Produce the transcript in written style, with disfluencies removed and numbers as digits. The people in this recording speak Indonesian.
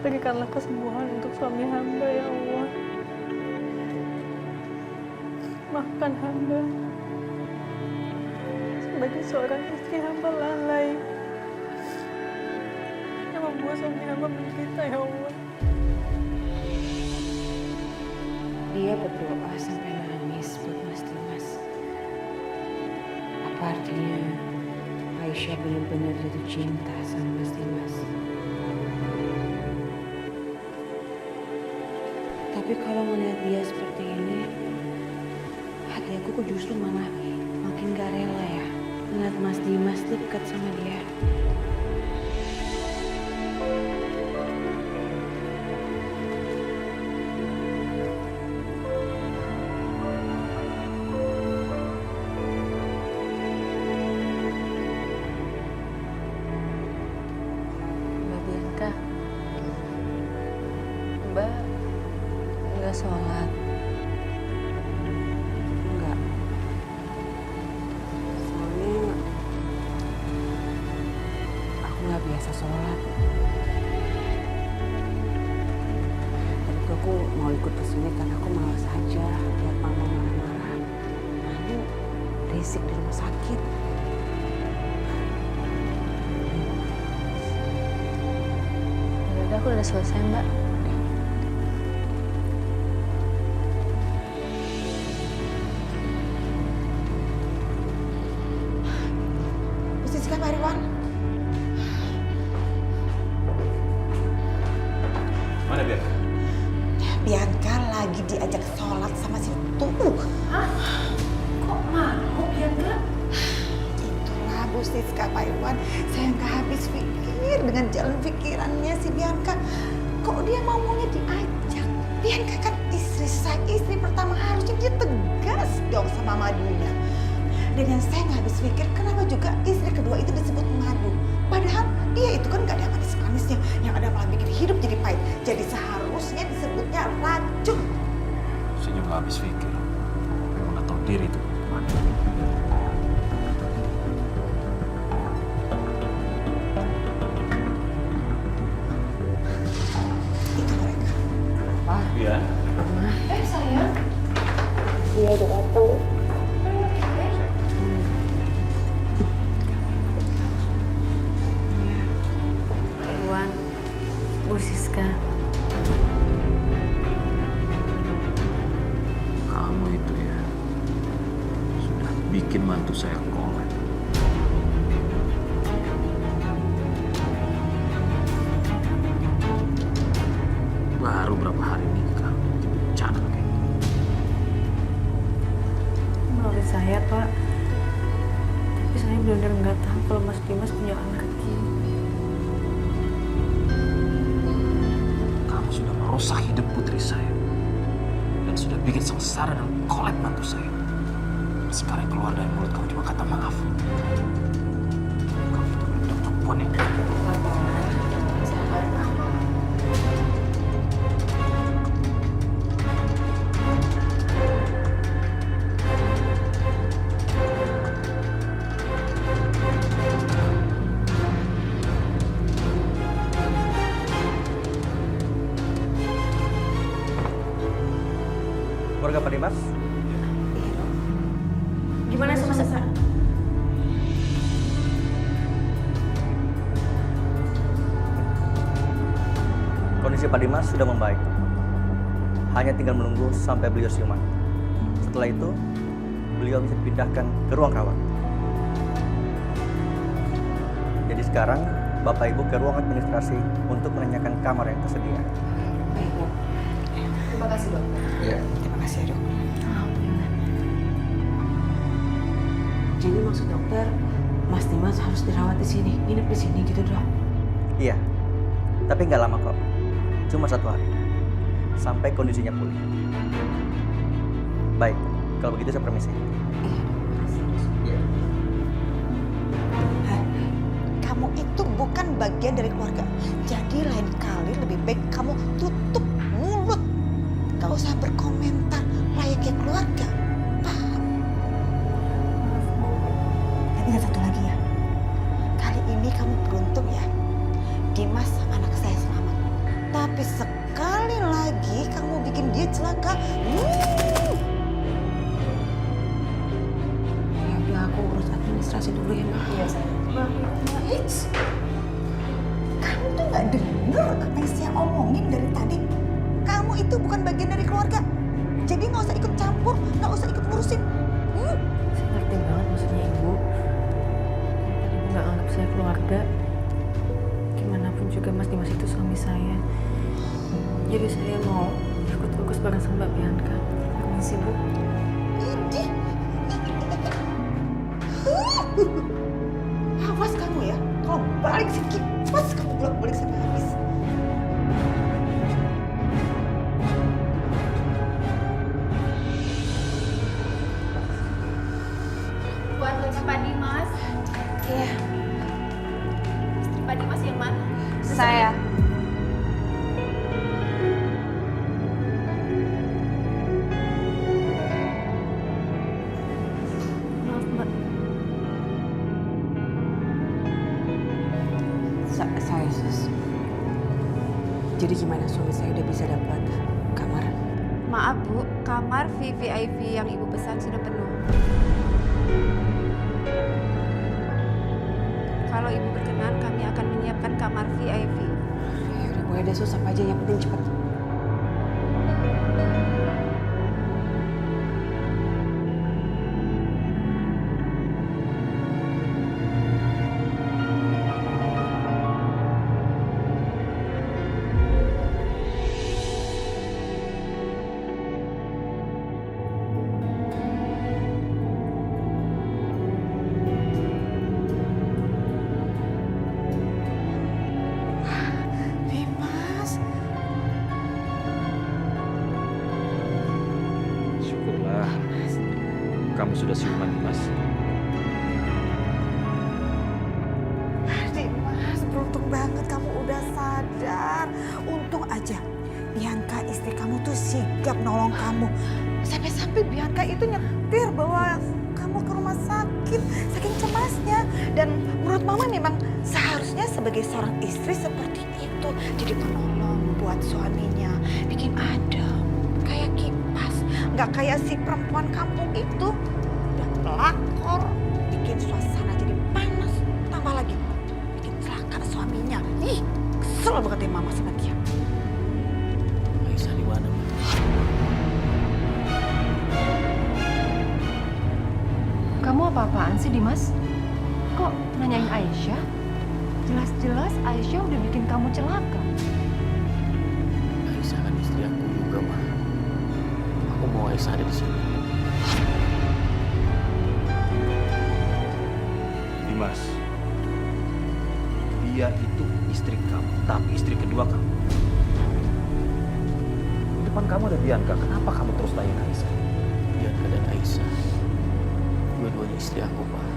Berikanlah kesembuhan untuk suami hamba ya Allah. Maafkan hamba sebagai seorang istri hamba lalai yang membuat suami hamba menderita ya Allah. Dia berdoa sampai nangis buat Mas Dimas. Apa artinya Aisyah benar-benar jatuh cinta sama Mas Dimas? Tapi kalau melihat dia seperti ini, hati aku kok justru malah makin gak rela ya melihat Mas Dimas dekat sama dia. Mbak Bianca, Mbak nggak sholat. Enggak. Soalnya aku nggak biasa sholat. Tadi tuh aku mau ikut ke sini karena aku malas aja lihat mama marah-marah. Lalu berisik di rumah sakit. Yaudah, aku udah selesai Mbak. Siska, Pak Irwan. Mana Bianca? Bianca lagi diajak sholat sama si Tuh. Hah? Kok mau Bianca? Itulah Bu Siska, Pak Irwan. Saya nggak habis pikir dengan jalan pikirannya si Bianca. Kok dia maunya diajak? Bianca kan istri saya, istri pertama, harusnya dia tegas dong sama madunya. Dan yang saya nggak habis pikir, kenapa juga istri kedua itu disebut madu? Padahal dia itu kan nggak ada manis-manisnya, yang ada malah bikin hidup jadi pahit. Jadi seharusnya disebutnya racun. Saya juga habis pikir. Memang nggak tahu diri itu. Mana? Itu mereka. Apa? Iya. Sayang. Dia udah datang. Pak Irwan, Bu Siska. Kamu itu ya sudah bikin mantu saya kolek. Baru berapa hari nikah, bencana kayak gini. Maafin saya Pak. Tapi saya benar-benar nggak tahu kalau Mas Dimas punya anak gini. Kamu sudah merusak hidup putri saya dan sudah bikin sengsara dan kolek mantu saya. Sekarang keluar dari mulut kamu cuma kata maaf. Kamu itu benar perempuan yang Keluarga Pak Dimas, Gimana sama saya? kondisi Pak Dimas sudah membaik. Hanya tinggal menunggu sampai beliau siuman. Setelah itu, beliau bisa dipindahkan ke ruang rawat. Jadi sekarang, Bapak Ibu ke ruang administrasi untuk menanyakan kamar yang tersedia. Baik, Bu. Terima kasih dokter. Iya. Terima kasih ya, Dok. Alhamdulillah. Jadi maksud dokter, Mas Dimas harus dirawat di sini, nginep di sini gitu dok? Iya, tapi nggak lama kok. Cuma 1 hari. Sampai kondisinya pulih. Baik, kalau begitu saya permisi. Iya. Kamu itu bukan bagian dari keluarga. Jadi lain kali lebih baik kamu tutup mulut. Gak usah berkomentar layaknya keluarga. Paham? Tapi ada satu lagi ya. Kali ini kamu beruntung ya. Dimas sama anak saya selamat. Tapi sekali lagi kamu bikin dia celaka. Ya udah, aku urus administrasi dulu ya, Ma. Iya sayang. Eits, kamu tuh nggak denger apa yang saya omongin dari tadi. Kamu itu bukan bagian dari keluarga. Jadi nggak usah ikut campur, nggak usah ikut ngurusin. Saya ngerti banget maksudnya ibu. Daripada ibu nggak anggap saya keluarga, gimana pun juga Mas Dimas itu suami saya. Jadi saya mau ikut fokus bareng sama Mbak Bianca. Permisi Bu. Idih. Awas kamu ya, kalau balik sini, pas kamu bolak-balik sampai habis. Buat Pak Dimas. Iya, Istri Pak Dimas yang mana? saya. Maaf Mbak. Saya, Sus. Jadi gimana suami saya udah bisa dapat kamar? Maaf Bu, kamar VVIP yang Ibu pesan sudah penuh. Kalau Ibu berkenan, kami akan menyiapkan kamar VIP. Ya udah, boleh deh Sus, apa aja yang penting cepet. Dimas, Syukurlah kamu sudah siuman, Mas. Dimas, beruntung banget kamu udah sadar. Untung aja Bianca istri kamu tuh sigap nolong kamu. Sampai-sampai Bianca itu nyetir bawa kamu ke rumah sakit saking cemasnya. Dan menurut Mama memang seharusnya sebagai seorang istri seperti itu. Jadi penolong buat suaminya, bikin adem, kayak kipas. Nggak kayak si perempuan kampung itu. Udah pelakor, bikin suasana jadi panas. Tambah lagi, bikin celaka suaminya. Ih, kesel banget ya Mama sama dia. Aisyah di mana? Kamu apa-apaan sih Dimas? Kok nanyain Aisyah? Jelas-jelas Aisyah udah bikin kamu celaka. Aisyah kan istri aku juga, Ma. Aku mau Aisyah ada di sini. Dimas, dia itu istri kamu, tapi istri kedua kamu. Di depan kamu ada Bianca, kenapa kamu terus tanya Aisyah? Bianca dan Aisyah, dua-duanya istri aku, Pak.